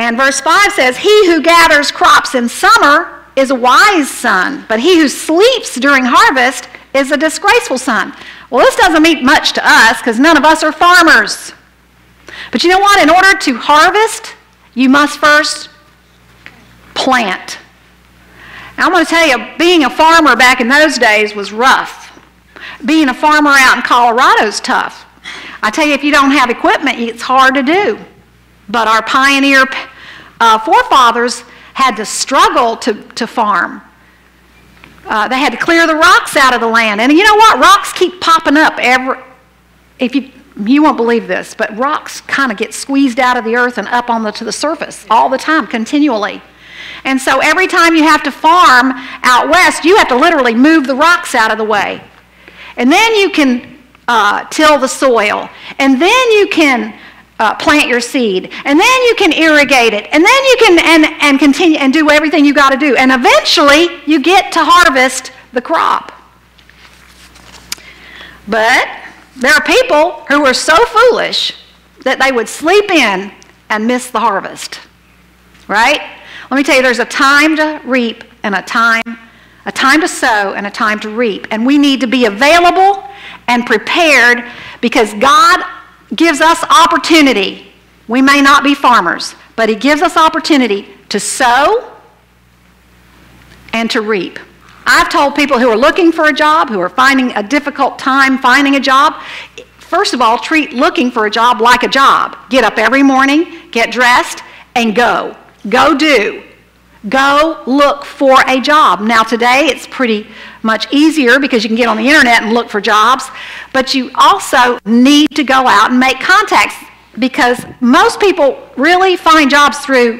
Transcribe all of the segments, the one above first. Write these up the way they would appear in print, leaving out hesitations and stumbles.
And verse 5 says, he who gathers crops in summer is a wise son, but he who sleeps during harvest is a disgraceful son. Well, this doesn't mean much to us because none of us are farmers. But you know what? In order to harvest, you must first plant. Now, I'm going to tell you, being a farmer back in those days was rough. Being a farmer out in Colorado is tough. I tell you, if you don't have equipment, it's hard to do. But our pioneer forefathers had to struggle to farm. They had to clear the rocks out of the land. And you know what? Rocks keep popping up. You won't believe this, but rocks kind of get squeezed out of the earth and up to the surface all the time, continually. And so every time you have to farm out west, you have to literally move the rocks out of the way. And then you can till the soil. And then you can plant your seed. And then you can irrigate it. And then you can and continue and do everything you got to do. And eventually you get to harvest the crop. But there are people who are so foolish that they would sleep in and miss the harvest. Right? Let me tell you, there's a time to reap and a time to sow and a time to reap. And we need to be available and prepared because God gives us opportunity. We may not be farmers, but he gives us opportunity to sow and to reap. I've told people who are looking for a job, who are finding a difficult time finding a job, first of all, treat looking for a job like a job. Get up every morning, get dressed, and go. Go do. Go look for a job. Now today it's pretty much easier because you can get on the internet and look for jobs, but you also need to go out and make contacts because most people really find jobs through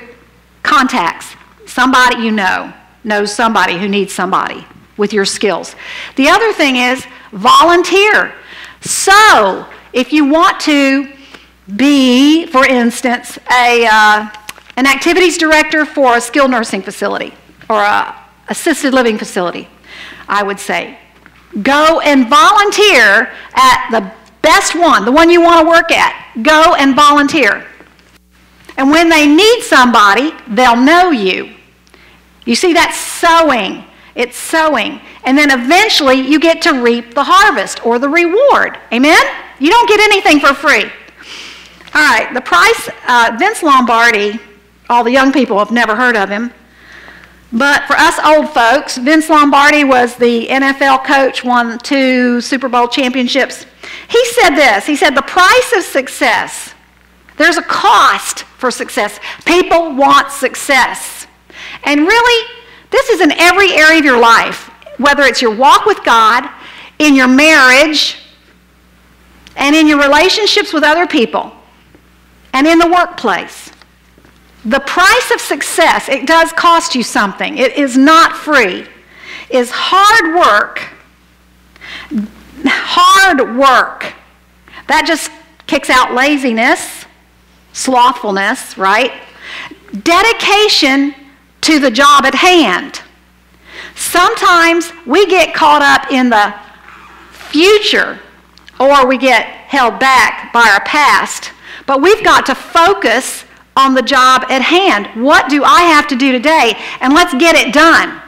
contacts. Somebody you know knows somebody who needs somebody with your skills. The other thing is volunteer. So if you want to be, for instance, an activities director for a skilled nursing facility or a assisted living facility, I would say, go and volunteer at the best one, the one you want to work at. Go and volunteer. And when they need somebody, they'll know you. You see, that's sowing. It's sowing. And then eventually you get to reap the harvest or the reward. Amen? You don't get anything for free. All right, the price, Vince Lombardi, all the young people have never heard of him. But for us old folks, Vince Lombardi was the NFL coach, won 2 Super Bowl championships. He said this, he said, the price of success, there's a cost for success. People want success. And really, this is in every area of your life, whether it's your walk with God, in your marriage, and in your relationships with other people, and in the workplace. The price of success, it does cost you something. It is not free. Is hard work. Hard work. That just kicks out laziness, slothfulness, right? Dedication to the job at hand. Sometimes we get caught up in the future or we get held back by our past, but we've got to focus on the job at hand. What do I have to do today? And let's get it done.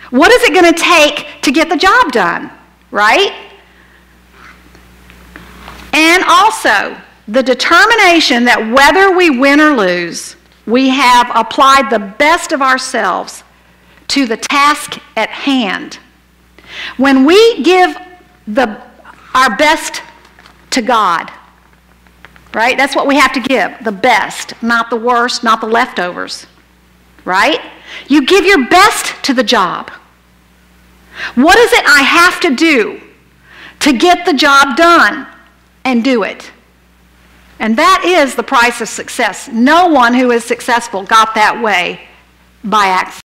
What is it going to take to get the job done, right? And also, the determination that whether we win or lose, we have applied the best of ourselves to the task at hand. When we give our best to God, right? That's what we have to give, the best, not the worst, not the leftovers, right? You give your best to the job. What is it I have to do to get the job done and do it? And that is the price of success. No one who is successful got that way by accident.